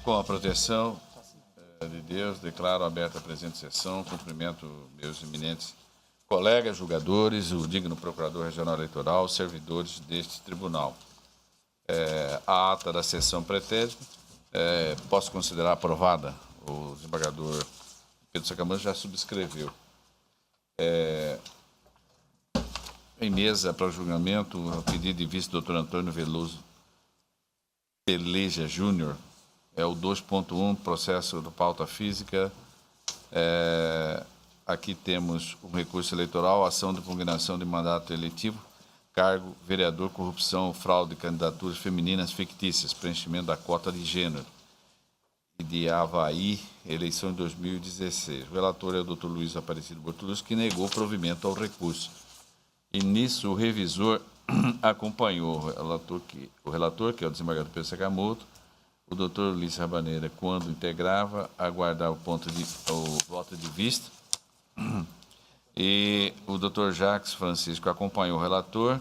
Com a proteção de Deus, declaro aberta a presente sessão. Cumprimento meus eminentes colegas, julgadores, o digno Procurador Regional Eleitoral, servidores deste tribunal. A ata da sessão pretérita posso considerar aprovada. O desembargador Pedro Sacamã já subscreveu. Em mesa para julgamento, o pedido de vice doutor Antônio Veloso Peleja Júnior, é o 2.1, processo do pauta física. Aqui temos um recurso eleitoral, ação de impugnação de mandato eletivo, cargo, vereador, corrupção, fraude, candidaturas femininas fictícias, preenchimento da cota de gênero e de Avaí, eleição de 2016. O relator é o doutor Luiz Aparecido Bortoluz, que negou provimento ao recurso. E nisso o revisor acompanhou o relator, que é o desembargador Pedro Sakamoto, o doutor Ulisses Rabaneira, quando integrava, aguardar o voto de vista, e o doutor Jacques Francisco acompanhou o relator,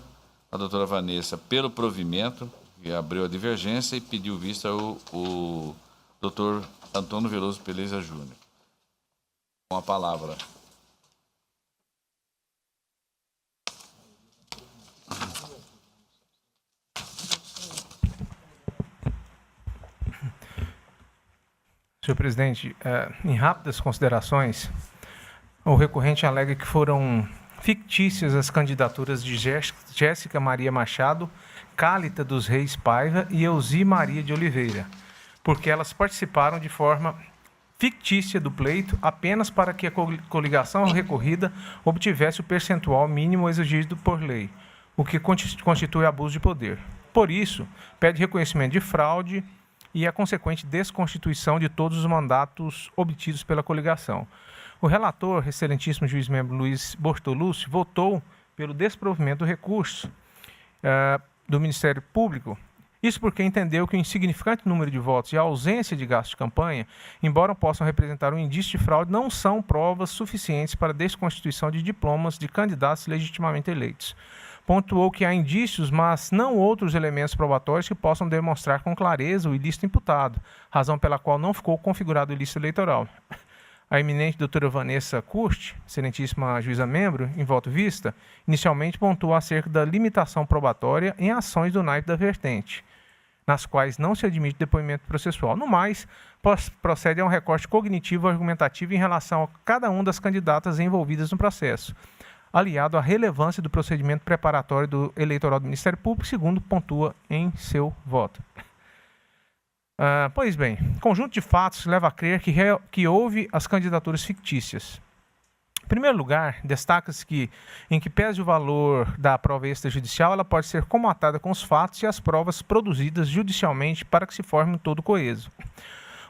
a doutora Vanessa pelo provimento, que abriu a divergência, e pediu vista o doutor Antônio Veloso Peleja Júnior. Com a palavra. Senhor presidente, em rápidas considerações, o recorrente alega que foram fictícias as candidaturas de Jéssica Maria Machado, Cálita dos Reis Paiva e Elzi Maria de Oliveira, porque elas participaram de forma fictícia do pleito apenas para que a coligação recorrida obtivesse o percentual mínimo exigido por lei, o que constitui abuso de poder. Por isso, pede reconhecimento de fraude e a consequente desconstituição de todos os mandatos obtidos pela coligação. O relator, excelentíssimo juiz-membro Luiz Bortolucci, votou pelo desprovimento do recurso do Ministério Público. Isso porque entendeu que o insignificante número de votos e a ausência de gasto de campanha, embora possam representar um indício de fraude, não são provas suficientes para a desconstituição de diplomas de candidatos legitimamente eleitos. Pontuou que há indícios, mas não outros elementos probatórios que possam demonstrar com clareza o ilícito imputado, razão pela qual não ficou configurado o ilícito eleitoral. A eminente doutora Vanessa Curti, excelentíssima juíza-membro, em voto vista, inicialmente pontuou acerca da limitação probatória em ações do naipe da vertente, nas quais não se admite depoimento processual. No mais, procede a um recorte cognitivo argumentativo em relação a cada uma das candidatas envolvidas no processo, aliado à relevância do procedimento preparatório do eleitoral do Ministério Público, segundo pontua em seu voto. Pois bem, conjunto de fatos leva a crer que houve as candidaturas fictícias. Em primeiro lugar, destaca-se que, em que pese o valor da prova extrajudicial, ela pode ser comatada com os fatos e as provas produzidas judicialmente para que se forme um todo coeso.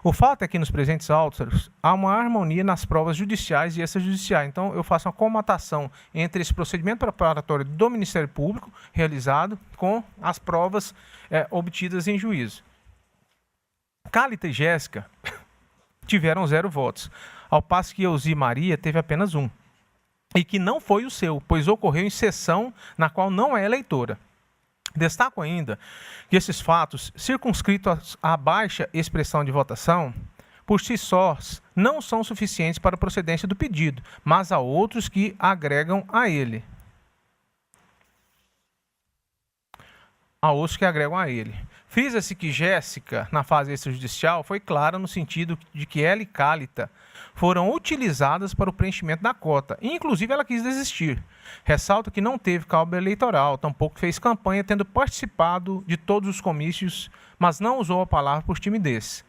O fato é que, nos presentes autos, há uma harmonia nas provas judiciais e extrajudiciais. Então, eu faço uma comatação entre esse procedimento preparatório do Ministério Público, realizado, com as provas obtidas em juízo. Cálita e Jéssica tiveram 0 votos, ao passo que Elzi Maria teve apenas 1, e que não foi o seu, pois ocorreu em sessão na qual não é eleitora. Destaco ainda que esses fatos, circunscritos à baixa expressão de votação, por si sós, não são suficientes para a procedência do pedido, mas há outros que agregam a ele. Frisa-se que Jéssica, na fase extrajudicial, foi clara no sentido de que ela e Cálita foram utilizadas para o preenchimento da cota, e inclusive ela quis desistir. Ressalta que não teve cálculo eleitoral, tampouco fez campanha, tendo participado de todos os comícios, mas não usou a palavra por timidez.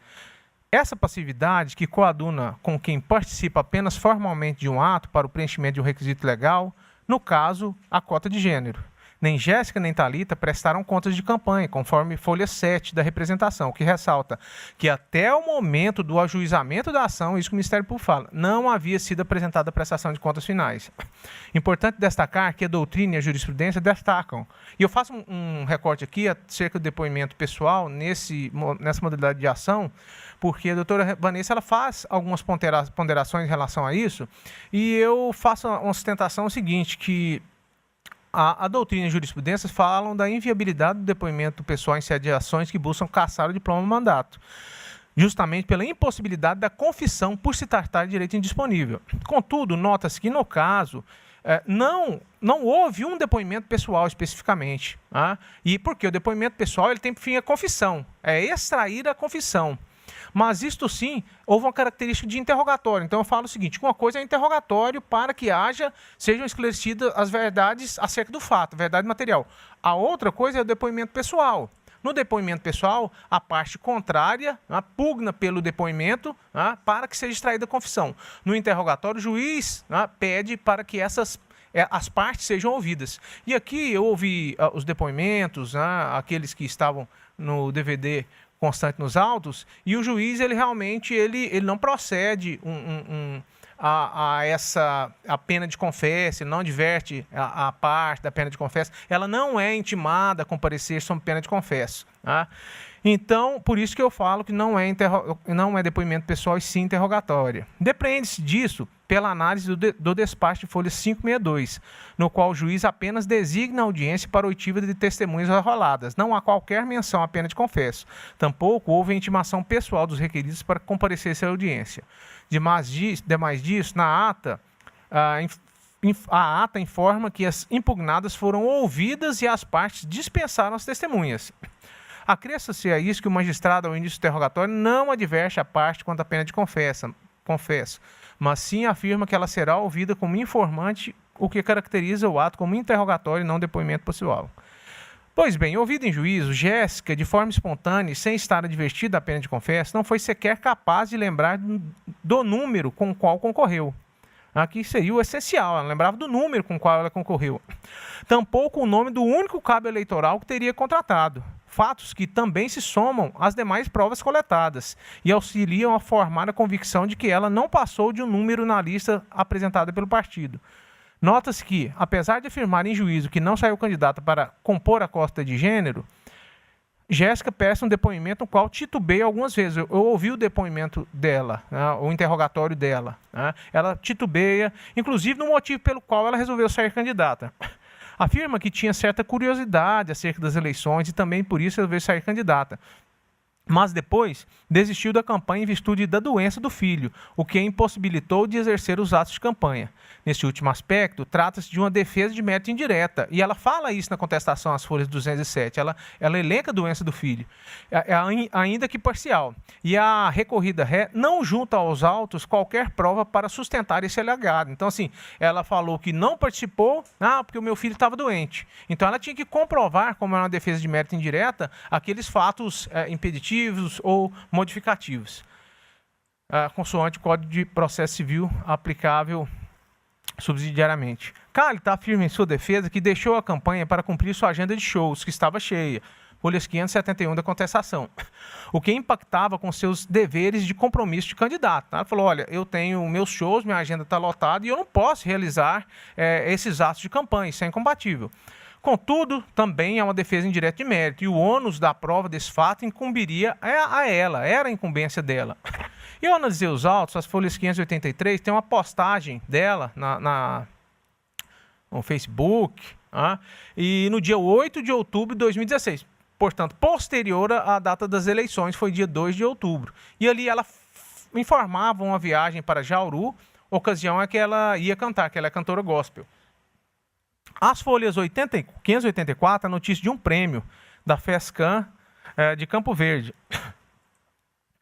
Essa passividade, que coaduna com quem participa apenas formalmente de um ato para o preenchimento de um requisito legal, no caso, a cota de gênero. Nem Jéssica nem Thalita prestaram contas de campanha, conforme folha 7 da representação, que ressalta que até o momento do ajuizamento da ação, isso que o Ministério Público fala, não havia sido apresentada a prestação de contas finais. Importante destacar que a doutrina e a jurisprudência destacam. E eu faço um recorte aqui acerca do depoimento pessoal nessa modalidade de ação, porque a doutora Vanessa ela faz algumas ponderações em relação a isso, e eu faço uma sustentação seguinte, que a doutrina e a jurisprudência falam da inviabilidade do depoimento pessoal em sede de ações que buscam caçar o diploma do mandato. justamente pela impossibilidade da confissão por se tratar de direito indisponível. Contudo, nota-se que, no caso, não houve um depoimento pessoal especificamente. Tá? E porque o depoimento pessoal ele tem por fim a confissão, é extrair a confissão. Mas isto sim, houve uma característica de interrogatório. Então eu falo o seguinte, uma coisa é interrogatório para que sejam esclarecidas as verdades acerca do fato, verdade material. A outra coisa é o depoimento pessoal. No depoimento pessoal, a parte contrária pugna pelo depoimento para que seja extraída a confissão. No interrogatório, o juiz pede para que as partes sejam ouvidas. E aqui eu ouvi os depoimentos, aqueles que estavam no DVD constante nos autos, e o juiz ele realmente ele não procede a pena de confesso, ele não adverte a parte da pena de confesso, ela não é intimada a comparecer sob pena de confesso. Tá? Então, por isso que eu falo que não é depoimento pessoal e sim interrogatório. Depreende-se disso pela análise do despacho de folha 562, no qual o juiz apenas designa a audiência para oitiva de testemunhas arroladas. Não há qualquer menção à pena de confesso. Tampouco houve a intimação pessoal dos requeridos para comparecer à audiência. Demais disso, na ata, a ata informa que as impugnadas foram ouvidas e as partes dispensaram as testemunhas. Acresce-se a isso que o magistrado, ao início do interrogatório, não adverte a parte quanto à pena de confesso, mas sim afirma que ela será ouvida como informante, o que caracteriza o ato como interrogatório e não depoimento pessoal. Pois bem, ouvida em juízo, Jéssica, de forma espontânea e sem estar advertida da pena de confesso, não foi sequer capaz de lembrar do número com o qual concorreu. Aqui seria o essencial, ela lembrava do número com o qual ela concorreu. Tampouco o nome do único cabo eleitoral que teria contratado. Fatos que também se somam às demais provas coletadas e auxiliam a formar a convicção de que ela não passou de um número na lista apresentada pelo partido. Nota-se que, apesar de afirmar em juízo que não saiu candidata para compor a cota de gênero, Jéssica presta um depoimento no qual titubeia algumas vezes. Eu ouvi o depoimento dela, o interrogatório dela. Ela titubeia, inclusive no motivo pelo qual ela resolveu sair candidata. Afirma que tinha certa curiosidade acerca das eleições e também por isso resolveu sair candidata. Mas depois desistiu da campanha em virtude da doença do filho, o que a impossibilitou de exercer os atos de campanha. Nesse último aspecto, trata-se de uma defesa de mérito indireta, e ela fala isso na contestação às folhas 207, ela elenca a doença do filho, ainda que parcial. E a recorrida ré não junta aos autos qualquer prova para sustentar esse alegado. Então, assim, ela falou que não participou, porque o meu filho estava doente. Então, ela tinha que comprovar, como é uma defesa de mérito indireta, aqueles fatos impeditivos ou modificativos, consoante o Código de Processo Civil aplicável subsidiariamente. Calita afirma em sua defesa que deixou a campanha para cumprir sua agenda de shows, que estava cheia, folhas 571 da contestação, o que impactava com seus deveres de compromisso de candidato. Ela falou, olha, eu tenho meus shows, minha agenda está lotada e eu não posso realizar esses atos de campanha, isso é incompatível. Contudo, também é uma defesa indireta de mérito, e o ônus da prova desse fato incumbiria a ela, era a incumbência dela. Eu analisei os autos, as folhas 583, tem uma postagem dela no Facebook, e no dia 8 de outubro de 2016, portanto, posterior à data das eleições, foi dia 2 de outubro. E ali ela informava uma viagem para Jauru, ocasião é que ela ia cantar, que ela é cantora gospel. As folhas 584, a notícia de um prêmio da FESCAM de Campo Verde,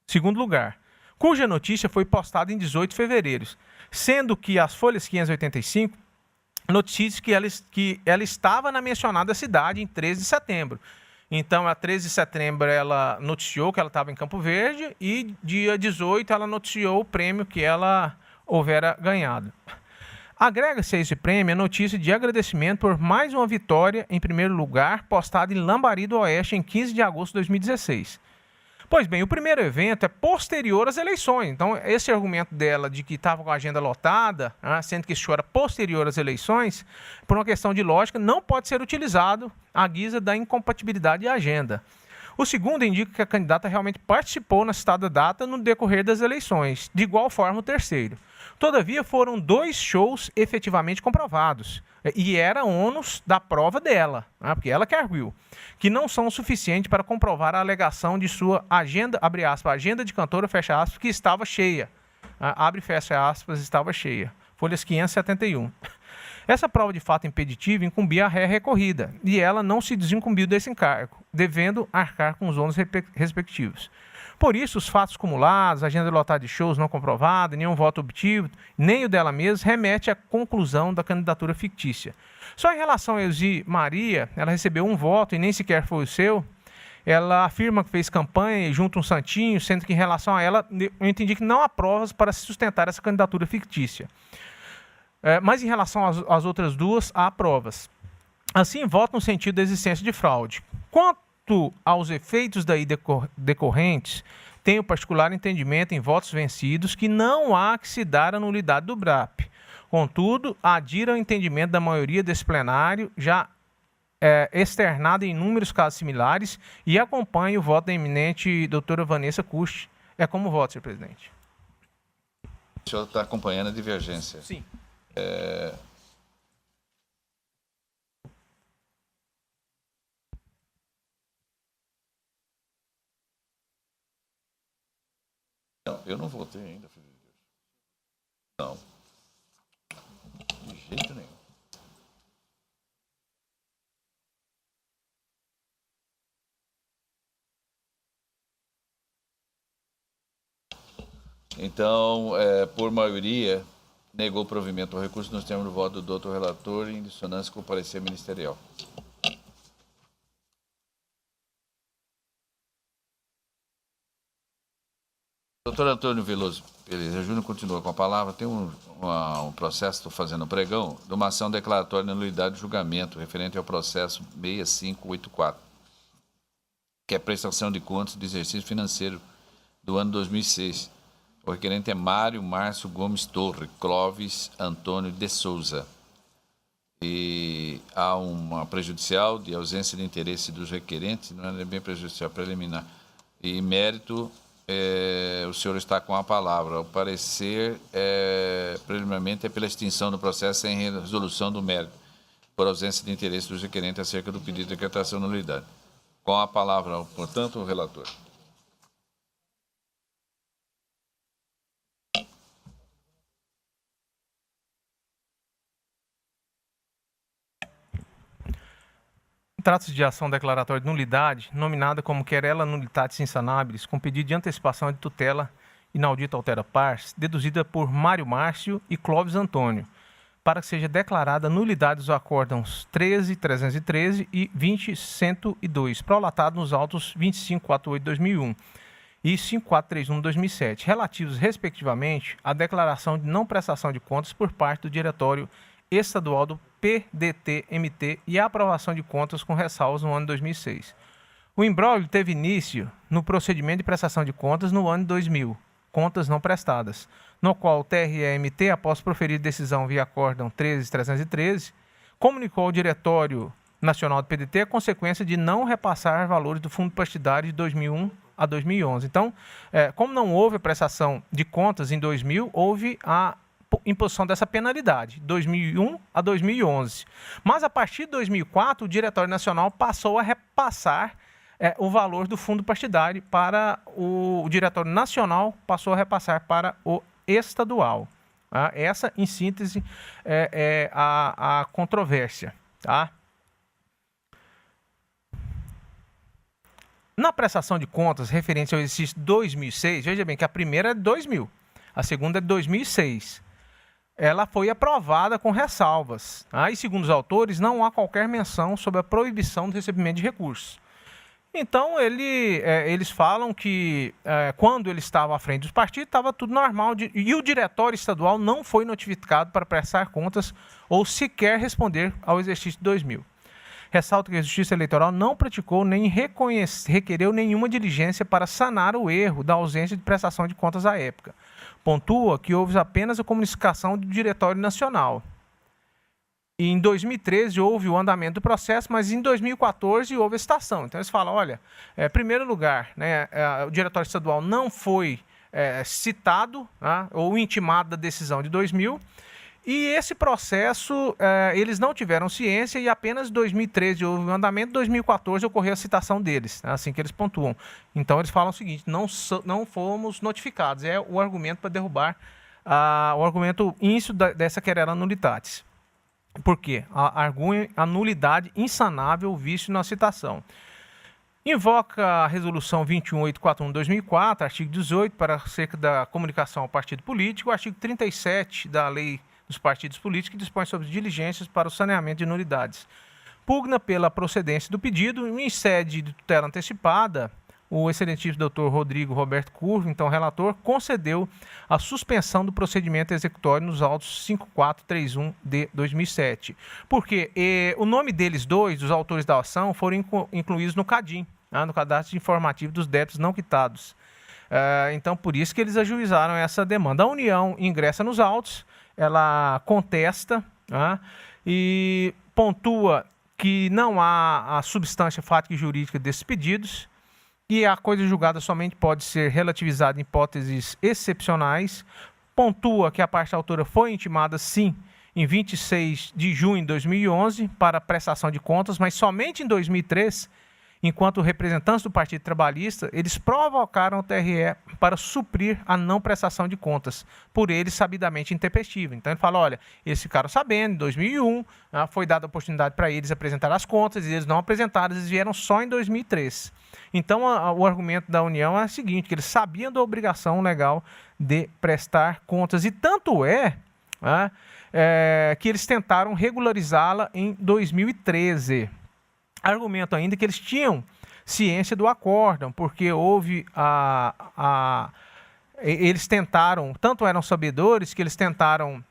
segundo lugar, cuja notícia foi postada em 18 de fevereiro, sendo que as folhas 585, notícia que ela estava na mencionada cidade em 13 de setembro. Então, a 13 de setembro, ela noticiou que ela estava em Campo Verde e dia 18 ela noticiou o prêmio que ela houvera ganhado. Agrega-se a esse prêmio a notícia de agradecimento por mais uma vitória em primeiro lugar, postada em Lambari do Oeste em 15 de agosto de 2016. Pois bem, o primeiro evento é posterior às eleições. Então, esse argumento dela de que estava com a agenda lotada, sendo que isso era posterior às eleições, por uma questão de lógica, não pode ser utilizado à guisa da incompatibilidade de agenda. O segundo indica que a candidata realmente participou na citada data no decorrer das eleições, de igual forma o terceiro. Todavia, foram 2 shows efetivamente comprovados, e era ônus da prova dela, porque ela que arguiu, que não são o suficiente para comprovar a alegação de sua agenda, abre aspas, agenda de cantora, fecha aspas, que estava cheia. Abre e fecha aspas, estava cheia. Folhas 571. Essa prova de fato impeditiva incumbia a ré recorrida, e ela não se desincumbiu desse encargo, devendo arcar com os ônus respectivos. Por isso, os fatos cumulados, a agenda lotada de shows não comprovada, nenhum voto obtido, nem o dela mesma, remete à conclusão da candidatura fictícia. Só em relação a Elzi Maria, ela recebeu 1 voto e nem sequer foi o seu. Ela afirma que fez campanha e junta um santinho, sendo que em relação a ela, eu entendi que não há provas para se sustentar essa candidatura fictícia. Mas em relação às outras 2, há provas. Assim, voto no sentido da existência de fraude. Quanto aos efeitos daí decorrentes, tenho particular entendimento em votos vencidos que não há que se dar a nulidade do BRAP. Contudo, adira ao entendimento da maioria desse plenário, já externado em inúmeros casos similares, e acompanho o voto da eminente doutora Vanessa Custi. É como voto, senhor presidente. O senhor está acompanhando a divergência? Sim. Não, eu não votei ainda, filho de Deus. Não. De jeito nenhum. Então, por maioria, negou o provimento ao recurso nos termos do voto do doutor relator em dissonância com o parecer ministerial. Doutor Antônio Veloso Pereira Júnior continua com a palavra. Tem um processo, estou fazendo um pregão, de uma ação declaratória de nulidade de julgamento referente ao processo 6584, que é a prestação de contas de exercício financeiro do ano 2006. O requerente é Mário Márcio Gomes Torre, Clóvis Antônio de Souza. E há uma prejudicial de ausência de interesse dos requerentes, não é bem prejudicial, preliminar. E mérito, o senhor está com a palavra. O parecer, preliminarmente, é pela extinção do processo sem resolução do mérito, por ausência de interesse dos requerentes acerca do pedido de decretação de nulidade. Com a palavra, portanto, o relator. Trata-se de ação declaratória de nulidade, nominada como querela nullitatis insanabilis, com pedido de antecipação de tutela inaudita altera pars, deduzida por Mário Márcio e Clóvis Antônio, para que seja declarada nulidade dos acórdãos 13.313 e 20.102, prolatados nos autos 2548/2001 e 5431/2007, relativos, respectivamente, à declaração de não prestação de contas por parte do Diretório Estadual do PDT-MT e a aprovação de contas com ressalvas no ano 2006. O imbróglio teve início no procedimento de prestação de contas no ano 2000, contas não prestadas, no qual o TRE-MT, após proferir decisão via acórdão 13.313, comunicou ao Diretório Nacional do PDT a consequência de não repassar valores do fundo partidário de 2001 a 2011. Então, como não houve a prestação de contas em 2000, houve a imposição dessa penalidade, 2001 a 2011. Mas, a partir de 2004, o Diretório Nacional passou a repassar o valor do fundo partidário para o Diretório Nacional, passou a repassar para o estadual. Tá? Essa, em síntese, é a controvérsia. Tá? Na prestação de contas referente ao exercício 2006, veja bem que a primeira é de 2000, a segunda é de 2006. Ela foi aprovada com ressalvas. Tá? E, segundo os autores, não há qualquer menção sobre a proibição do recebimento de recursos. Então, eles falam que, quando ele estava à frente dos partidos, estava tudo normal, e o Diretório Estadual não foi notificado para prestar contas ou sequer responder ao exercício de 2000. Ressalto que a Justiça Eleitoral não praticou nem requereu nenhuma diligência para sanar o erro da ausência de prestação de contas à época. Pontua que houve apenas a comunicação do Diretório Nacional. E em 2013 houve o andamento do processo, mas em 2014 houve a citação. Então eles falam, olha, em primeiro lugar, né, o Diretório Estadual não foi citado, né, ou intimado da decisão de 2000, e esse processo eles não tiveram ciência e apenas em 2013 houve o andamento, em 2014 ocorreu a citação deles, né, assim que eles pontuam. Então eles falam o seguinte, não fomos notificados, é o argumento para derrubar o argumento íncio dessa querela nulitatis. Por quê? Arguem a nulidade insanável vício na citação. Invoca a Resolução 21841/2004, artigo 18, para acerca da comunicação ao partido político, o artigo 37 da Lei dos Partidos Políticos, que dispõe sobre diligências para o saneamento de nulidades. Pugna pela procedência do pedido, em sede de tutela antecipada, o excelentíssimo doutor Rodrigo Roberto Curvo, então relator, concedeu a suspensão do procedimento executório nos autos 5431 de 2007. Porque o nome deles dois, dos autores da ação, foram incluídos no CADIM, no Cadastro Informativo dos Débitos Não Quitados. Então, por isso que eles ajuizaram essa demanda. A União ingressa nos autos, ela contesta e pontua que não há a substância fática e jurídica desses pedidos, e a coisa julgada somente pode ser relativizada em hipóteses excepcionais. Pontua que a parte autora foi intimada, sim, em 26 de junho de 2011 para prestação de contas, mas somente em 2003, enquanto representantes do Partido Trabalhista, eles provocaram o TRE para suprir a não prestação de contas, por eles sabidamente intempestiva. Então ele fala, olha, eles ficaram sabendo, em 2001, foi dada a oportunidade para eles apresentar as contas, e eles não apresentaram, eles vieram só em 2003. Então o argumento da União é o seguinte, que eles sabiam da obrigação legal de prestar contas, e tanto que eles tentaram regularizá-la em 2013. Argumento ainda que eles tinham ciência do acórdão, porque houve eles tentaram, tanto eram sabedores que eles tentaram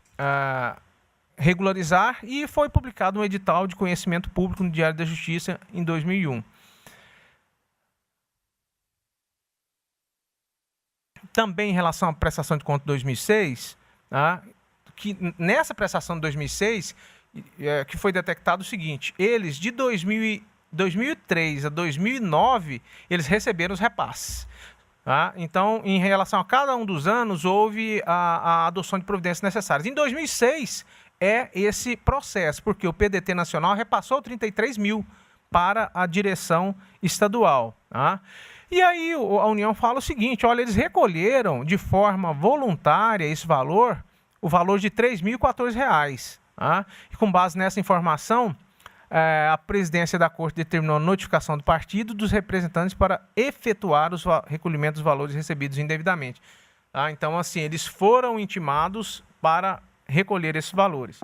regularizar, e foi publicado um edital de conhecimento público no Diário da Justiça em 2001. Também em relação à prestação de conta de 2006, que nessa prestação de 2006... que foi detectado o seguinte, eles de 2003 a 2009, eles receberam os repasses. Então, em relação a cada um dos anos, houve a adoção de providências necessárias. Em 2006, é esse processo, porque o PDT Nacional repassou 33 mil para a direção estadual. E aí a União fala o seguinte, olha, eles recolheram de forma voluntária esse valor, o valor de R$ 3.014. E com base nessa informação, a presidência da Corte determinou a notificação do partido dos representantes para efetuar os recolhimentos dos valores recebidos indevidamente. Então, assim, eles foram intimados para recolher esses valores.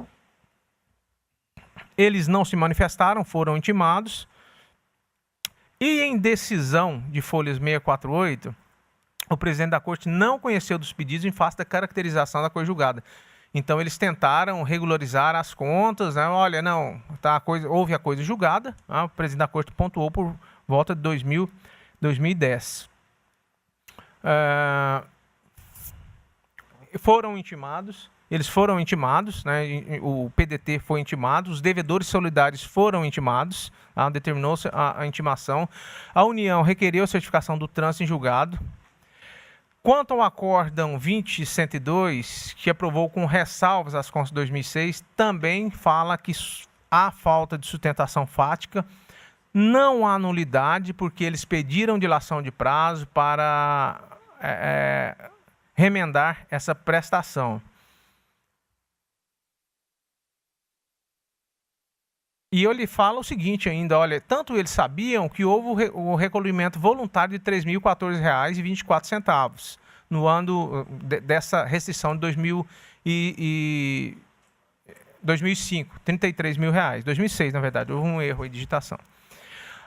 Eles não se manifestaram, foram intimados. E em decisão de folhas 648, o presidente da Corte não conheceu dos pedidos em face da caracterização da coisa julgada. Então, eles tentaram regularizar as contas, olha, não, houve a coisa julgada, o presidente da Corte pontuou por volta de 2010. Eles foram intimados, o PDT foi intimado, os devedores solidários foram intimados, determinou-se a intimação, a União requereu a certificação do trânsito em julgado. Quanto ao acórdão 20.102, que aprovou com ressalvas as contas de 2006, também fala que há falta de sustentação fática, não há nulidade, porque eles pediram dilação de prazo para remendar essa prestação. E ele fala o seguinte ainda, olha, tanto eles sabiam que houve o recolhimento voluntário de R$ 3.014,24 no ano dessa restrição de 2005, R$ 33 mil. 2006, na verdade, houve um erro de digitação.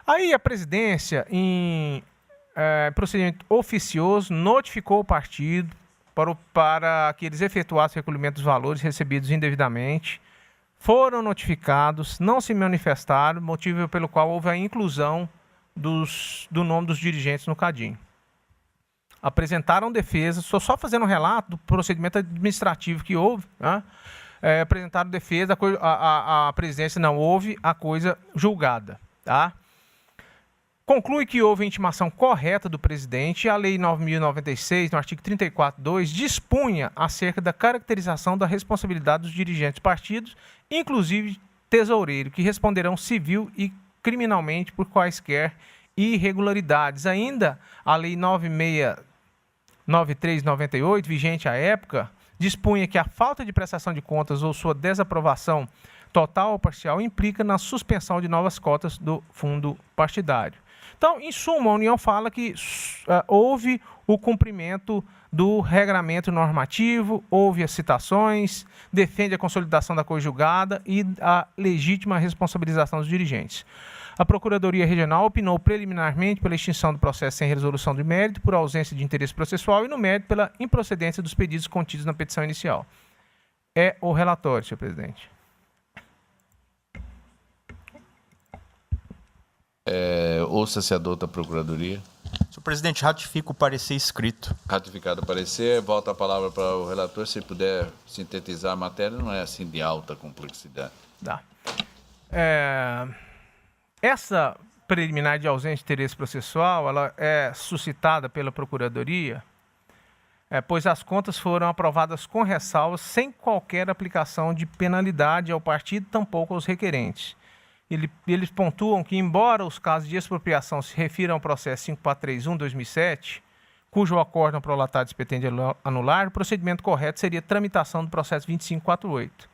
Aí a presidência, em procedimento oficioso, notificou o partido para que eles efetuassem o recolhimento dos valores recebidos indevidamente. Foram notificados, não se manifestaram, motivo pelo qual houve a inclusão do nome dos dirigentes no CADIM. Apresentaram defesa, estou só fazendo um relato do procedimento administrativo que houve, apresentaram defesa, a presidência não houve a coisa julgada, tá? Conclui que houve a intimação correta do presidente e a Lei 9.096, no artigo 34.2, dispunha acerca da caracterização da responsabilidade dos dirigentes partidos, inclusive tesoureiro, que responderão civil e criminalmente por quaisquer irregularidades. Ainda a Lei 9693/98, vigente à época, dispunha que a falta de prestação de contas ou sua desaprovação total ou parcial implica na suspensão de novas cotas do fundo partidário. Então, em suma, a União fala que houve o cumprimento do regramento normativo, houve as citações, defende a consolidação da coisa julgada e a legítima responsabilização dos dirigentes. A Procuradoria Regional opinou preliminarmente pela extinção do processo sem resolução de mérito, por ausência de interesse processual e, no mérito, pela improcedência dos pedidos contidos na petição inicial. É o relatório, senhor presidente. Ouça-se a douta Procuradoria. Senhor presidente, ratifico o parecer escrito. Ratificado o parecer, volta a palavra para o relator. Se puder sintetizar a matéria, não é assim de alta complexidade. Dá. Essa preliminar de ausência de interesse processual, ela é suscitada pela Procuradoria, pois as contas foram aprovadas com ressalvas, sem qualquer aplicação de penalidade ao partido, tampouco aos requerentes. Eles pontuam que, embora os casos de expropriação se refiram ao processo 5431/2007, cujo acórdão prolatares pretende anular, o procedimento correto seria tramitação do processo 2548.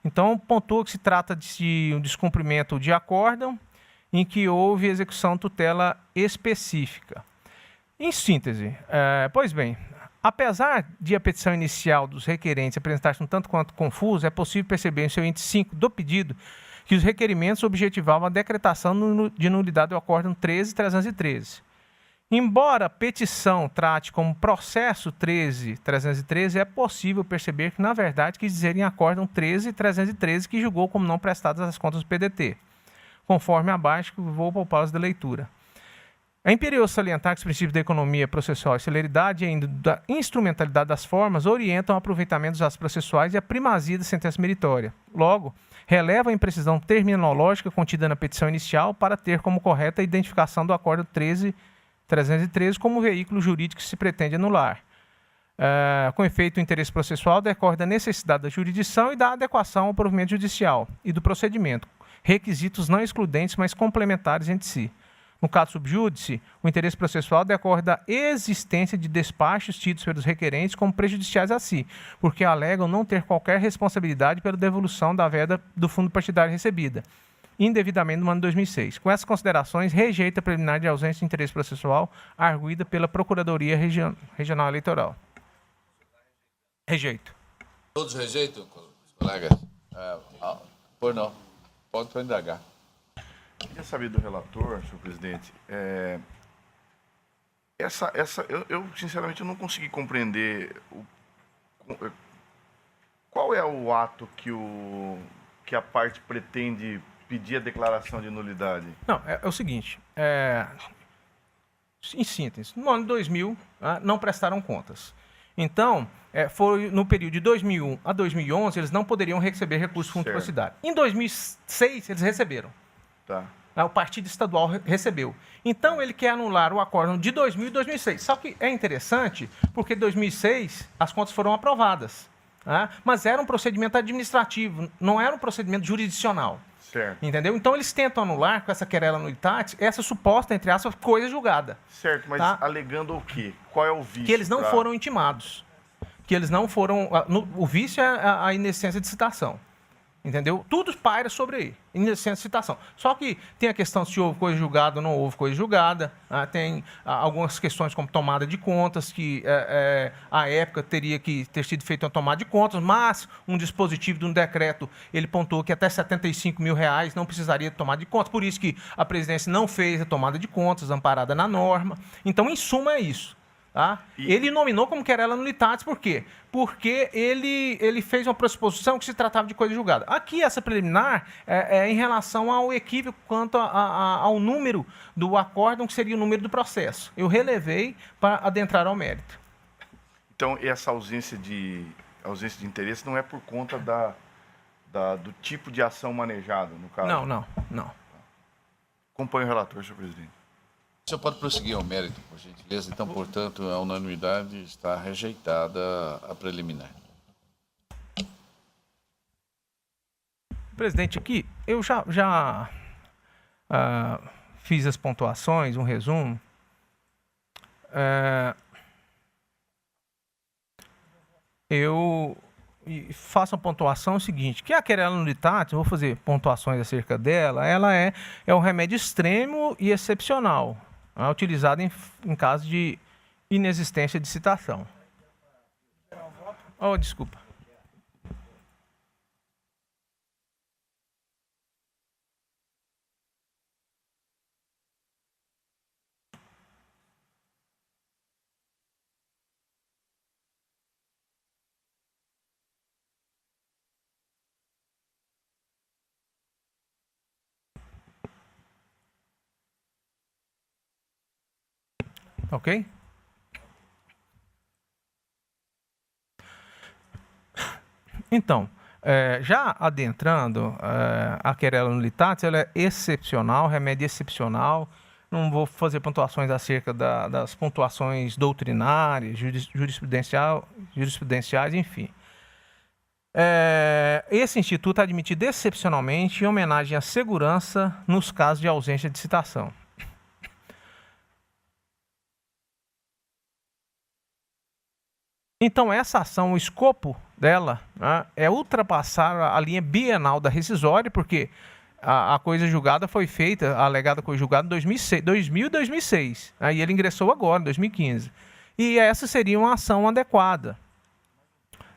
Então, pontua que se trata de um descumprimento de acórdão em que houve execução tutela específica. Em síntese, pois bem, apesar de a petição inicial dos requerentes apresentar-se um tanto quanto confusa, é possível perceber em seu índice 5 do pedido que os requerimentos objetivavam a decretação de nulidade do acórdão 13.313. Embora a petição trate como processo 13.313, é possível perceber que, na verdade, quis dizer em acórdão 13.313 que julgou como não prestadas as contas do PDT, conforme abaixo, que vou poupá-las da leitura. É imperioso salientar que os princípios da economia processual e celeridade e ainda da instrumentalidade das formas orientam o aproveitamento dos atos processuais e a primazia da sentença meritória. Logo, releva a imprecisão terminológica contida na petição inicial para ter como correta a identificação do acórdão 13.313 como veículo jurídico que se pretende anular. Com efeito, o interesse processual decorre da necessidade da jurisdição e da adequação ao provimento judicial e do procedimento, requisitos não excludentes, mas complementares entre si. No caso subjúdice, o interesse processual decorre da existência de despachos tidos pelos requerentes como prejudiciais a si, porque alegam não ter qualquer responsabilidade pela devolução da verba do fundo partidário recebida, indevidamente no ano de 2006. Com essas considerações, rejeita a preliminar de ausência de interesse processual arguída pela Procuradoria Regional Eleitoral. Rejeito. Todos rejeitam, colegas? Pois não. Pode indagar. Queria saber do relator, senhor presidente, eu sinceramente eu não consegui compreender qual é o ato que a parte pretende pedir a declaração de nulidade. Não, é o seguinte, em síntese, no ano de 2000 não prestaram contas. Então, foi no período de 2001 a 2011, eles não poderiam receber recursos do fundo de publicidade. Em 2006, eles receberam. Tá. O partido estadual recebeu. Então, ele quer anular o acórdão de 2000 e 2006. Só que é interessante, porque em 2006 as contas foram aprovadas. Mas era um procedimento administrativo, não era um procedimento jurisdicional. Certo. Entendeu? Então, eles tentam anular com essa querela nulitatis essa suposta, entre aspas, coisa julgada. Certo, mas alegando o quê? Qual é o vício? Que eles não foram intimados. Que eles não foram... O vício é a inexistência de citação. Entendeu? Tudo paira sobre aí, inexistência de citação. Só que tem a questão se houve coisa julgada ou não houve coisa julgada. Tem algumas questões como tomada de contas, que à época teria que ter sido feita uma tomada de contas, mas um dispositivo de um decreto, ele pontuou que até R$75 mil não precisaria de tomada de contas. Por isso que a presidência não fez a tomada de contas, amparada na norma. Então, em suma, é isso. Ele nominou como querela nulitatis, por quê? Porque ele fez uma pressuposição que se tratava de coisa julgada. Aqui, essa preliminar é em relação ao equívoco quanto ao número do acórdão, que seria o número do processo. Eu relevei para adentrar ao mérito. Então, essa ausência de interesse não é por conta do tipo de ação manejado, no caso? Não. Acompanho o relator, senhor presidente. O senhor pode prosseguir ao mérito, por gentileza. Então, portanto, a unanimidade está rejeitada a preliminar. Presidente, aqui eu já fiz as pontuações, um resumo. Eu faço a pontuação seguinte, que a querela nulitate, eu vou fazer pontuações acerca dela, ela é um remédio extremo e excepcional, utilizado em caso de inexistência de citação. Oh, desculpa. Ok? Então, já adentrando, a querela nulitate, ela é excepcional, remédio excepcional. Não vou fazer pontuações acerca das pontuações doutrinárias, jurisprudenciais, enfim. Esse instituto é admitido excepcionalmente em homenagem à segurança nos casos de ausência de citação. Então, essa ação, o escopo dela, né, é ultrapassar a linha bienal da rescisória, porque a coisa julgada foi feita, a alegada coisa julgada em 2000 e 2006. Né, e ele ingressou agora, em 2015. E essa seria uma ação adequada.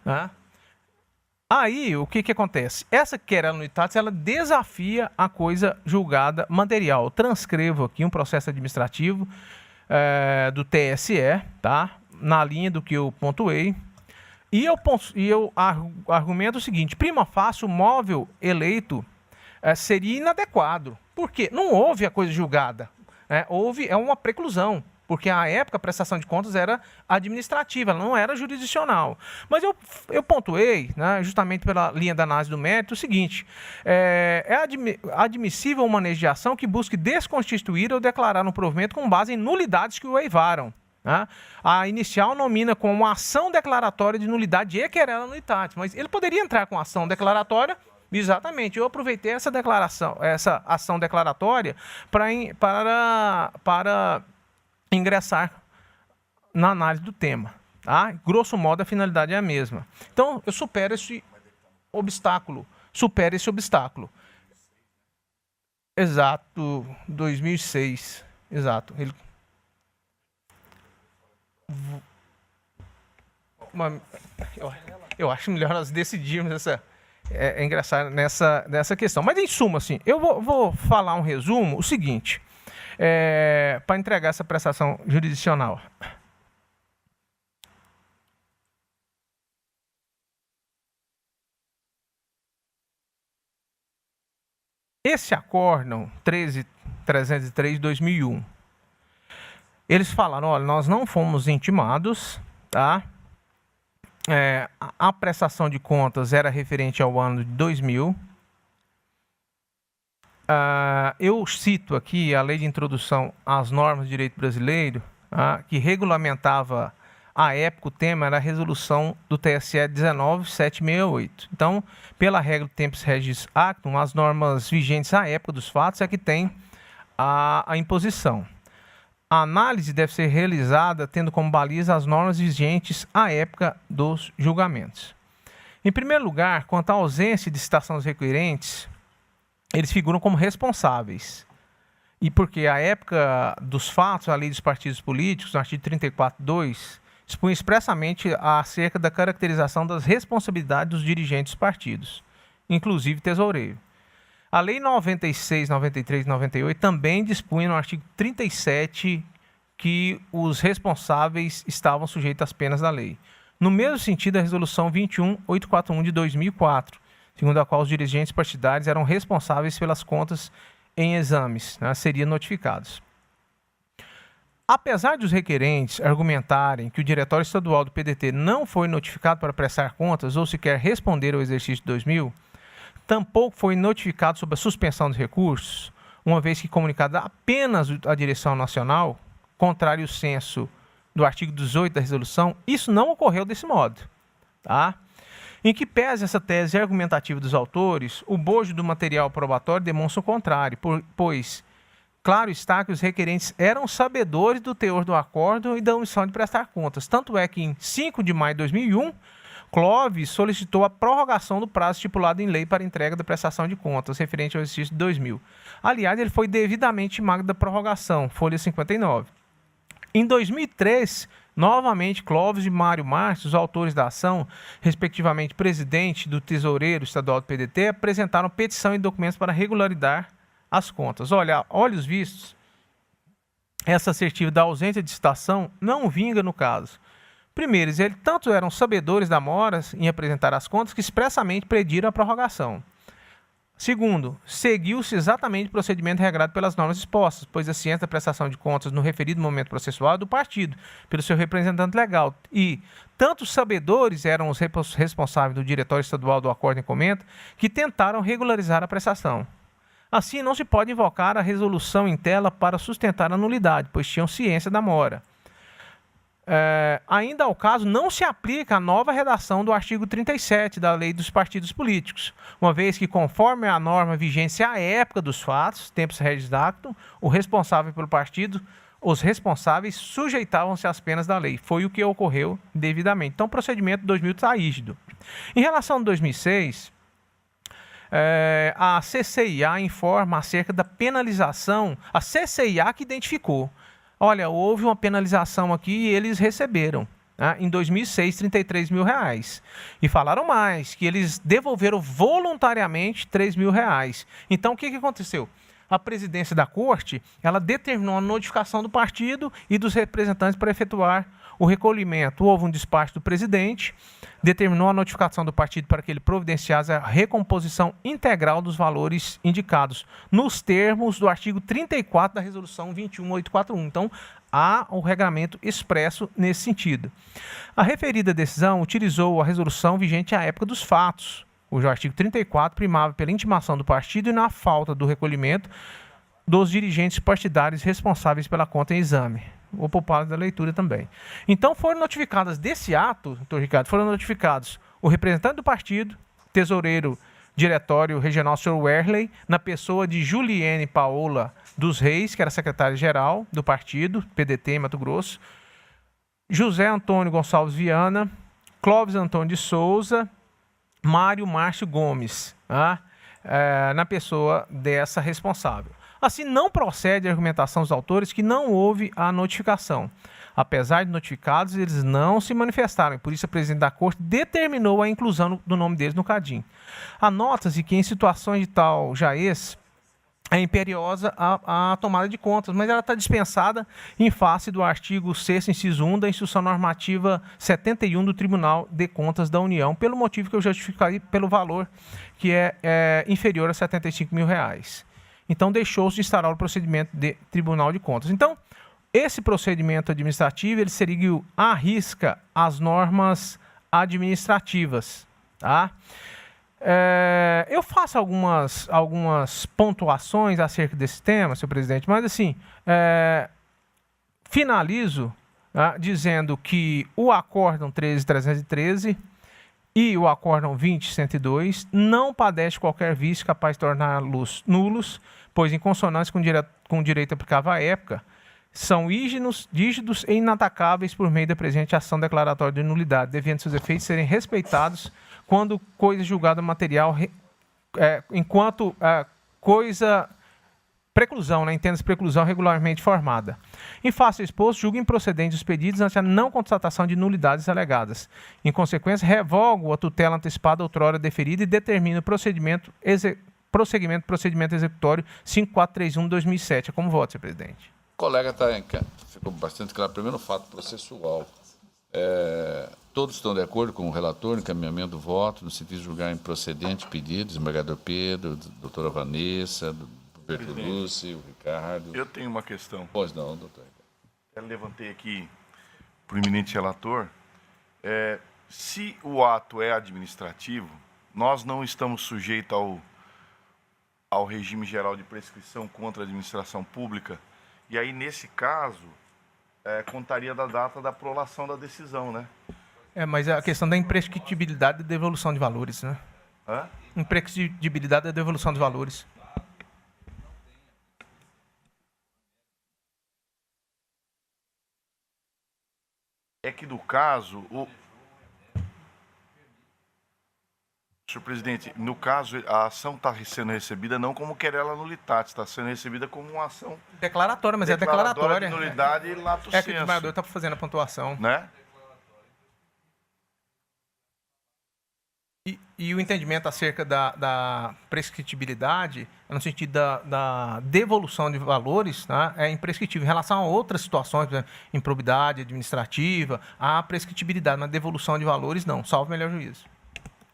Né? Aí, o que acontece? Essa querela nulitate, ela desafia a coisa julgada material. Eu transcrevo aqui um processo administrativo do TSE, tá? Na linha do que eu pontuei, e eu argumento o seguinte: prima facie, o móvel eleito seria inadequado. Por quê? Não houve a coisa julgada, houve uma preclusão, porque à época a prestação de contas era administrativa, ela não era jurisdicional. Mas eu pontuei, né, justamente pela linha da análise do mérito, o seguinte: admissível o manejo de ação que busque desconstituir ou declarar um provimento com base em nulidades que o eivaram. Né? A inicial nomina como ação declaratória de nulidade e querela nulitate, mas ele poderia entrar com ação declaratória. Exatamente, eu aproveitei essa ação declaratória para ingressar na análise do tema. Tá? Grosso modo, a finalidade é a mesma. Então, eu supero esse obstáculo. Exato, 2006. Exato. Eu acho melhor nós decidirmos ingressar nessa questão. Mas, em suma, assim, eu vou falar um resumo, o seguinte, para entregar essa prestação jurisdicional. Esse acórdão 13.303 de 2001, eles falaram: olha, nós não fomos intimados, tá? A prestação de contas era referente ao ano de 2000. Eu cito aqui a Lei de Introdução às Normas de Direito Brasileiro, que regulamentava, à época, o tema era a resolução do TSE 19.768. Então, pela regra do Tempus Regis Actum, as normas vigentes à época dos fatos é que tem a imposição. A análise deve ser realizada tendo como baliza as normas vigentes à época dos julgamentos. Em primeiro lugar, quanto à ausência de citação dos requerentes, eles figuram como responsáveis. E porque à época dos fatos, a lei dos partidos políticos, no artigo 34.2, expõe expressamente acerca da caracterização das responsabilidades dos dirigentes dos partidos, inclusive tesoureiro. A Lei 96, 93 e 98 também dispunha no artigo 37 que os responsáveis estavam sujeitos às penas da lei. No mesmo sentido, a Resolução 21.841 de 2004, segundo a qual os dirigentes partidários eram responsáveis pelas contas em exames, né, seriam notificados. Apesar dos requerentes argumentarem que o Diretório Estadual do PDT não foi notificado para prestar contas ou sequer responder ao exercício de 2000, tampouco foi notificado sobre a suspensão dos recursos, uma vez que comunicada apenas à direção nacional, contrário ao senso do artigo 18 da resolução, isso não ocorreu desse modo. Tá? Em que pese essa tese argumentativa dos autores, o bojo do material probatório demonstra o contrário, pois claro está que os requerentes eram sabedores do teor do acordo e da omissão de prestar contas. Tanto é que em 5 de maio de 2001, Clóvis solicitou a prorrogação do prazo estipulado em lei para entrega da prestação de contas, referente ao exercício de 2000. Aliás, ele foi devidamente intimado da prorrogação, folha 59. Em 2003, novamente, Clóvis e Mário Márcio, os autores da ação, respectivamente presidente do Tesoureiro Estadual do PDT, apresentaram petição e documentos para regularizar as contas. Olha, olhos vistos, essa assertiva da ausência de citação não vinga no caso. Primeiro, eles tanto eram sabedores da mora em apresentar as contas que expressamente pediram a prorrogação. Segundo, seguiu-se exatamente o procedimento regrado pelas normas expostas, pois a ciência da prestação de contas no referido momento processual é do partido, pelo seu representante legal. E tanto os sabedores eram os responsáveis do Diretório Estadual do Acordo em Comenta que tentaram regularizar a prestação. Assim, não se pode invocar a resolução em tela para sustentar a nulidade, pois tinham ciência da mora. Ainda ao caso, não se aplica a nova redação do artigo 37 da Lei dos Partidos Políticos, uma vez que, conforme a norma vigente à época dos fatos, tempus regis actum, o responsável pelo partido, os responsáveis sujeitavam-se às penas da lei. Foi o que ocorreu devidamente. Então, o procedimento de 2000 está rígido. Em relação a 2006, a CCIA informa acerca da penalização, a CCIA que identificou. Olha, houve uma penalização aqui e eles receberam, né, em 2006, R$33 mil. E falaram mais, que eles devolveram voluntariamente R$3 mil. Então, o que aconteceu? A presidência da corte, ela determinou a notificação do partido e dos representantes para efetuar o recolhimento. Houve um despacho do presidente, determinou a notificação do partido para que ele providenciasse a recomposição integral dos valores indicados, nos termos do artigo 34 da Resolução 21841. Então, há o regramento expresso nesse sentido. A referida decisão utilizou a resolução vigente à época dos fatos, cujo artigo 34 primava pela intimação do partido e na falta do recolhimento dos dirigentes partidários responsáveis pela conta em exame. Vou poupar da leitura também. Então, foram notificadas desse ato, doutor Ricardo, foram notificados o representante do partido, tesoureiro diretório regional, Sr. Werley, na pessoa de Juliene Paola dos Reis, que era secretária-geral do partido, PDT em Mato Grosso, José Antônio Gonçalves Viana, Clóvis Antônio de Souza, Mário Márcio Gomes, na pessoa dessa responsável. Assim, não procede a argumentação dos autores que não houve a notificação. Apesar de notificados, eles não se manifestaram, e por isso a presidente da corte determinou a inclusão do nome deles no CADIM. Anota-se que em situações de tal jaez, é imperiosa a tomada de contas, mas ela está dispensada em face do artigo 6º, inciso 1 da Instrução Normativa 71 do Tribunal de Contas da União, pelo motivo que eu justifiquei pelo valor que é inferior a R$75 mil. Então, deixou-se de instaurar o procedimento de Tribunal de Contas. Então, esse procedimento administrativo, ele seguiu à risca as normas administrativas, tá? Eu faço algumas pontuações acerca desse tema, senhor presidente, mas assim, finalizo dizendo que o Acórdão 13.313 e o Acórdão 20.102 não padece qualquer vício capaz de torná-los nulos, pois em consonância com o direito aplicável à época, são rígidos e inatacáveis por meio da presente ação declaratória de nulidade, devendo seus efeitos serem respeitados quando coisa julgada material, enquanto coisa preclusão, entenda-se preclusão regularmente formada. Em face exposto, julga improcedentes os pedidos ante a não constatação de nulidades alegadas. Em consequência, revogo a tutela antecipada outrora deferida e determino o prosseguimento do procedimento executório 5431/2007. É como voto, senhor presidente. O colega ficou bastante claro. Primeiro, fato processual. Todos estão de acordo com o relator no encaminhamento do voto, no sentido de julgar improcedente pedido, desembargador Pedro, doutora Vanessa, Bertolucci, o Ricardo. Eu tenho uma questão. Pois não, doutor. Eu levantei aqui para o eminente relator. Se o ato é administrativo, nós não estamos sujeitos ao regime geral de prescrição contra a administração pública, e aí, nesse caso, contaria da data da prolação da decisão, né? Mas a questão da imprescritibilidade e devolução de valores, né? Hã? Imprescritibilidade e devolução de valores. É que, no caso, senhor presidente, no caso, a ação está sendo recebida não como querela nulitatis, está sendo recebida como uma ação Declaratória, mas é declaratória. de nulidade e lato É que o sensu, desembargador está fazendo a pontuação. né? E o entendimento acerca da prescritibilidade, no sentido da devolução de valores, tá? É imprescritível. Em relação a outras situações, por exemplo, improbidade administrativa, há prescritibilidade, mas devolução de valores não, salvo melhor juízo.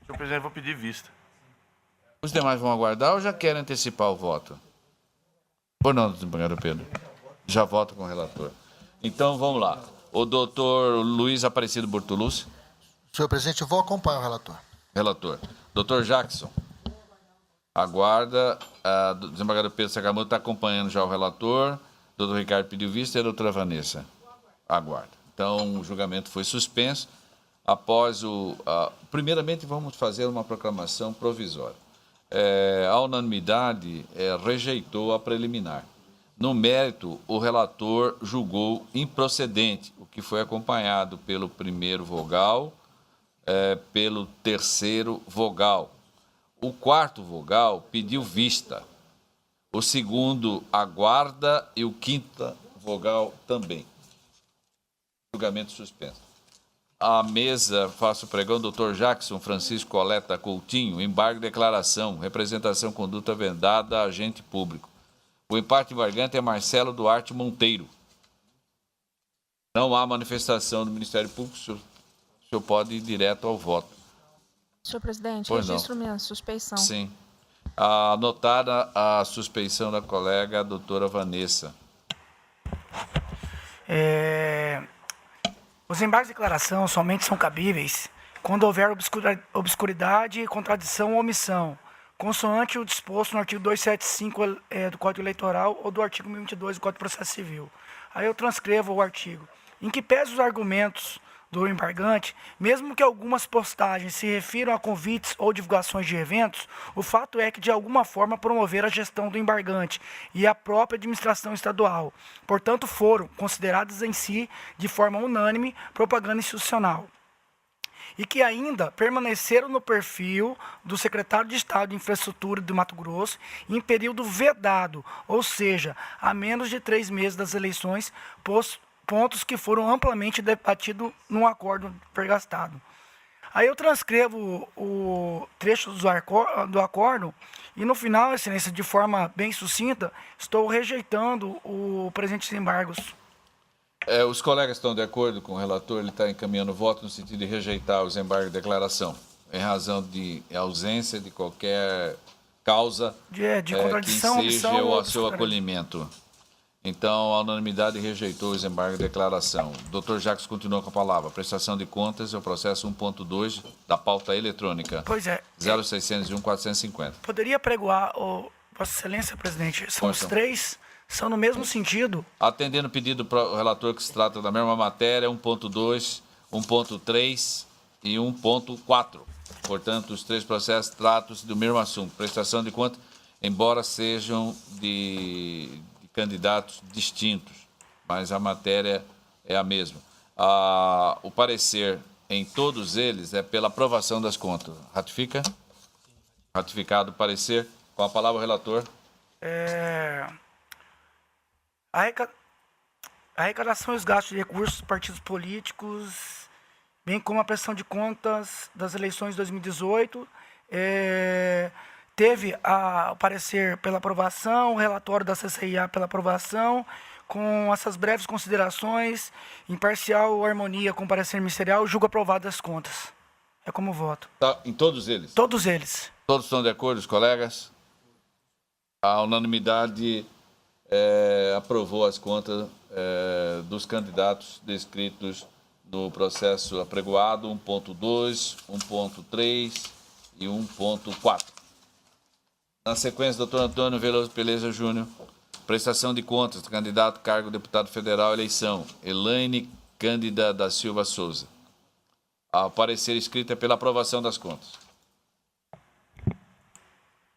Senhor presidente, vou pedir vista. Os demais vão aguardar ou já querem antecipar o voto? Por não, desembargador Pedro. Já voto com o relator. Então, vamos lá. O doutor Luiz Aparecido Bortolucci. Senhor presidente, eu vou acompanhar o relator. Relator. Doutor Jackson. Aguarda. O desembargador Pedro Sakamoto está acompanhando já o relator. Doutor Ricardo pediu vista e a doutora Vanessa. Aguarda. Então, o julgamento foi suspenso. Após primeiramente, vamos fazer uma proclamação provisória. A unanimidade rejeitou a preliminar. No mérito, o relator julgou improcedente, o que foi acompanhado pelo primeiro vogal, pelo terceiro vogal. O quarto vogal pediu vista. O segundo aguarda e o quinto vogal também. Julgamento suspenso. A mesa, faço o pregão, doutor Jackson Francisco Coleta Coutinho, embargo, declaração, representação, conduta vedada, agente público. O empate embargante é Marcelo Duarte Monteiro. Não há manifestação do Ministério Público, o senhor pode ir direto ao voto. Senhor presidente, Pois registro minha suspeição. Sim. Anotada a suspeição da colega doutora Vanessa. Os embargos de declaração somente são cabíveis quando houver obscuridade, contradição ou omissão, consoante o disposto no artigo 275 do Código Eleitoral ou do artigo 1022 do Código de Processo Civil. Aí eu transcrevo o artigo. Em que pese os argumentos do embargante, mesmo que algumas postagens se refiram a convites ou divulgações de eventos, o fato é que de alguma forma promoveram a gestão do embargante e a própria administração estadual. Portanto, foram consideradas em si, de forma unânime, propaganda institucional. E que ainda permaneceram no perfil do secretário de Estado de Infraestrutura do Mato Grosso em período vedado, ou seja, a menos de 3 meses das eleições, pontos que foram amplamente debatidos num acordo pergastado. Aí eu transcrevo o trecho do acordo e, no final, excelência, de forma bem sucinta, estou rejeitando o presente embargos. Os colegas estão de acordo com o relator, ele está encaminhando o voto no sentido de rejeitar os embargos de declaração, em razão de ausência de qualquer causa de contradição, que seja omissão o seu acolhimento. Então, a unanimidade rejeitou os embargos de declaração. Doutor Jacques continua com a palavra. Prestação de contas é o processo 1.2 da pauta eletrônica. Pois é. 0601-450. Poderia pregoar, Vossa Excelência, presidente, são os três, são no mesmo sentido. Atendendo o pedido do relator que se trata da mesma matéria, 1.2, 1.3 e 1.4. Portanto, os três processos tratam-se do mesmo assunto. Prestação de contas, embora sejam de candidatos distintos, mas a matéria é a mesma. O parecer em todos eles é pela aprovação das contas. Ratifica? Ratificado o parecer. Com a palavra o relator. A arrecadação e os gastos de recursos dos partidos políticos, bem como a prestação de contas das eleições de 2018, teve o parecer pela aprovação, o relatório da CCIA pela aprovação, com essas breves considerações, imparcial harmonia com o parecer ministerial, julgo aprovadas as contas. É como voto. Tá, em todos eles? Todos eles. Todos estão de acordo, os colegas? A unanimidade aprovou as contas dos candidatos descritos no processo apregoado 1.2, 1.3 e 1.4. Na sequência, doutor Antônio Veloso Peleza Júnior. Prestação de contas do candidato cargo deputado federal, eleição, Elaine Cândida da Silva Souza. A parecer escrito é pela aprovação das contas.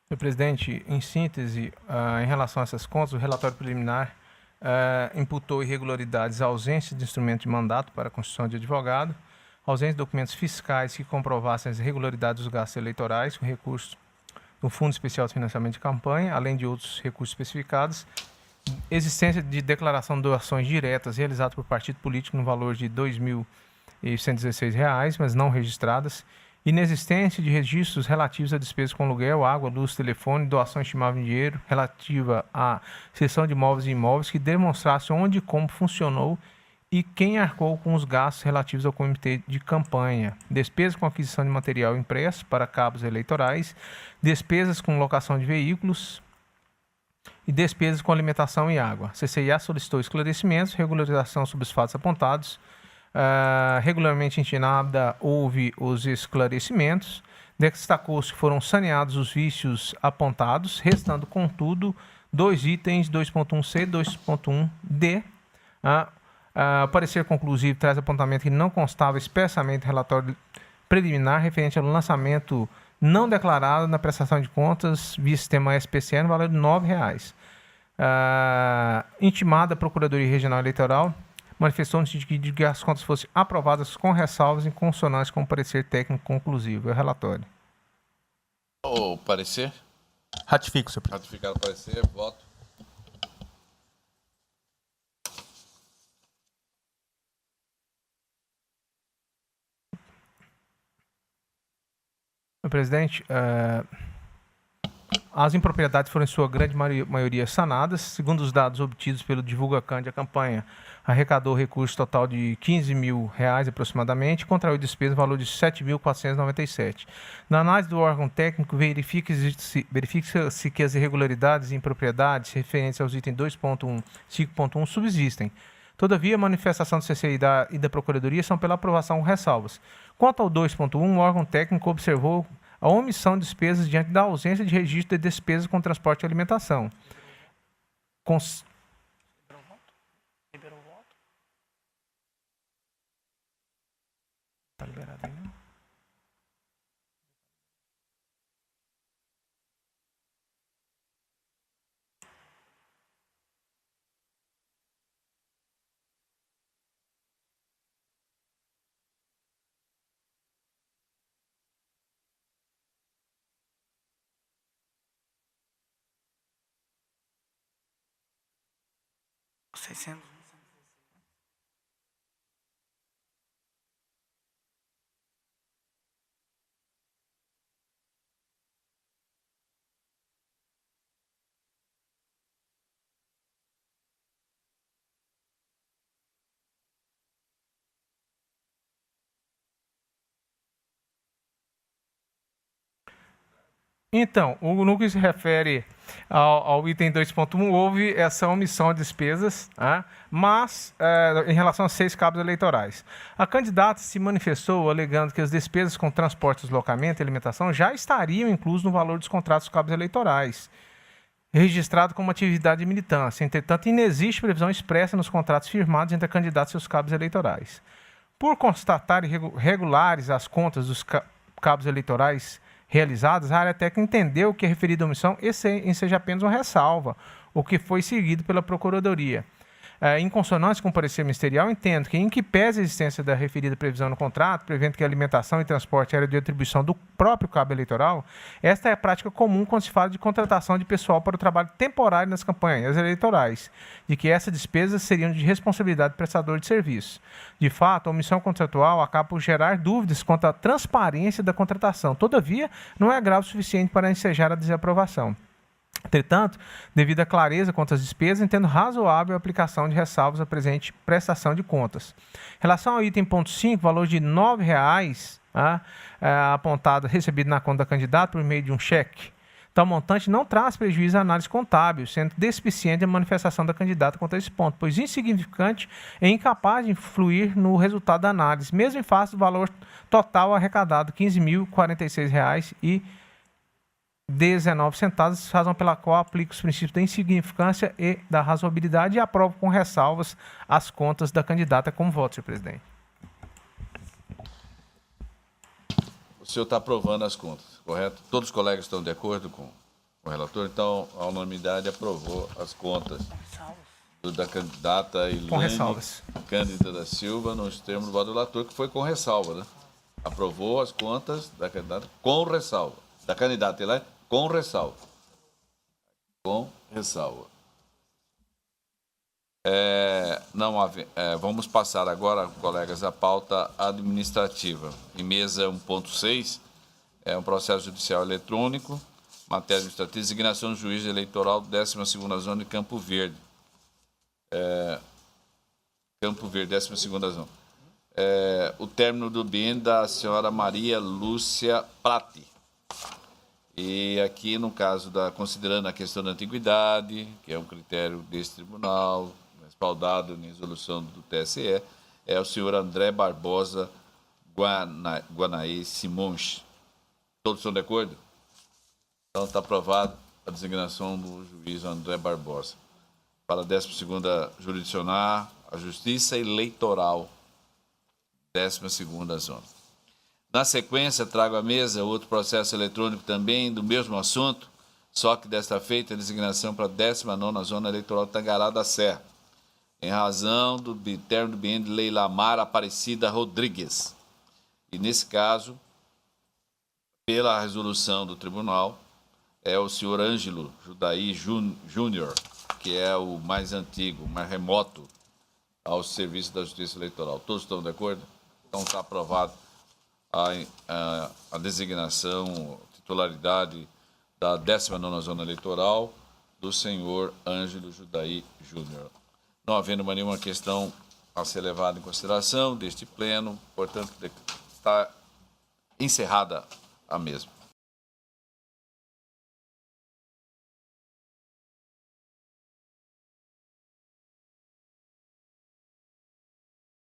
Senhor presidente, em síntese, em relação a essas contas, o relatório preliminar imputou irregularidades, ausência de instrumento de mandato para a constituição de advogado, ausência de documentos fiscais que comprovassem as irregularidades dos gastos eleitorais com recursos do Fundo Especial de Financiamento de Campanha, além de outros recursos especificados, existência de declaração de doações diretas realizadas por partido político no valor de R$ 2.116, mas não registradas, inexistência de registros relativos a despesas com aluguel, água, luz, telefone, doação estimável em dinheiro relativa à cessão de imóveis e imóveis que demonstrasse onde e como funcionou e quem arcou com os gastos relativos ao comitê de campanha, despesas com aquisição de material impresso para cabos eleitorais, despesas com locação de veículos e despesas com alimentação e água. A CCIA solicitou esclarecimentos, regularização sobre os fatos apontados. Regularmente intimada, houve os esclarecimentos. Destacou-se que foram saneados os vícios apontados, restando, contudo, 2 itens 2.1c e 2.1d. Parecer conclusivo traz apontamento que não constava expressamente no relatório preliminar referente ao lançamento não declarado na prestação de contas via sistema SPCE no valor de R$ 9,00. Intimada a Procuradoria Regional Eleitoral, manifestou-se de que as contas fossem aprovadas com ressalvas em consonância com o parecer técnico conclusivo. É o relatório. O parecer? Ratifico, senhor presidente. Ratificado o parecer, voto. Senhor presidente, as impropriedades foram em sua grande maioria sanadas. Segundo os dados obtidos pelo Divulga Cândia, a campanha arrecadou recurso total de R$ 15.000 aproximadamente, contraiu despesa no valor de R$ 7.497. Na análise do órgão técnico, verifica-se que as irregularidades e impropriedades referentes aos itens 2.1 e 5.1 subsistem. Todavia, a manifestação do CCI e da Procuradoria são pela aprovação com ressalvas. Quanto ao 2.1, o órgão técnico observou a omissão de despesas diante da ausência de registro de despesas com transporte e alimentação. Liberou o voto? Está liberado aí, não? Então, no que se refere ao item 2.1, houve essa omissão de despesas, mas em relação a 6 cabos eleitorais. A candidata se manifestou alegando que as despesas com transporte, deslocamento e alimentação já estariam inclusas no valor dos contratos dos cabos eleitorais, registrado como atividade de militância. Entretanto, inexiste previsão expressa nos contratos firmados entre a candidata e seus cabos eleitorais. Por constatar irregulares as contas dos cabos eleitorais realizadas, a área técnica entendeu que a referida omissão enseja apenas uma ressalva, o que foi seguido pela Procuradoria. Em consonância com o parecer ministerial, entendo que, em que pese a existência da referida previsão no contrato, prevendo que a alimentação e transporte era de atribuição do próprio cabo eleitoral, esta é a prática comum quando se fala de contratação de pessoal para o trabalho temporário nas campanhas eleitorais, de que essas despesas seriam de responsabilidade do prestador de serviço. De fato, a omissão contratual acaba por gerar dúvidas quanto à transparência da contratação. Todavia, não é grave o suficiente para ensejar a desaprovação. Entretanto, devido à clareza quanto às despesas, entendo razoável a aplicação de ressalvas à presente prestação de contas. Em relação ao item ponto 5, valor de R$ 9,00 apontado, recebido na conta da candidata por meio de um cheque, Tal montante não traz prejuízo à análise contábil, sendo deficiente a manifestação da candidata quanto a esse ponto, pois insignificante e incapaz de influir no resultado da análise, mesmo em face do valor total arrecadado, R$ 15.046,19, razão pela qual aplica os princípios da insignificância e da razoabilidade e aprovo com ressalvas as contas da candidata. Como voto, senhor presidente. O senhor está aprovando as contas, correto? Todos os colegas estão de acordo com o relator? Então, a unanimidade aprovou as contas da candidata Ilane Com ressalvas. Cândida da Silva, nos termos do voto do relator, que foi com ressalva, né? Aprovou as contas da candidata com ressalva. Da candidata Ilane com ressalva. Com ressalva. Vamos passar agora, colegas, a pauta administrativa. Em mesa 1.6, é um processo judicial eletrônico, matéria administrativa, designação do juiz eleitoral 12ª Zona de Campo Verde. Campo Verde, 12ª Zona. O término do bem da senhora Maria Lúcia Prati. E aqui, no caso, considerando a questão da antiguidade, que é um critério desse tribunal, respaldado em resolução do TSE, é o senhor André Barbosa Guanaí Simões. Todos estão de acordo? Então está aprovada a designação do juiz André Barbosa para a 12ª Jurisdicional, a Justiça Eleitoral, 12ª Zona. Na sequência, trago à mesa outro processo eletrônico também do mesmo assunto, só que desta feita a designação para a 19ª Zona Eleitoral Tangará da Serra, em razão do término do biênio de Leilamar Aparecida Rodrigues. E, nesse caso, pela resolução do tribunal, é o senhor Ângelo Judaí Júnior, que é o mais antigo, mais remoto ao serviço da Justiça Eleitoral. Todos estão de acordo? Então está aprovado a designação, titularidade da 19ª Zona Eleitoral do senhor Ângelo Judaí Júnior. Não havendo nenhuma questão a ser levada em consideração deste pleno, portanto, está encerrada a mesma.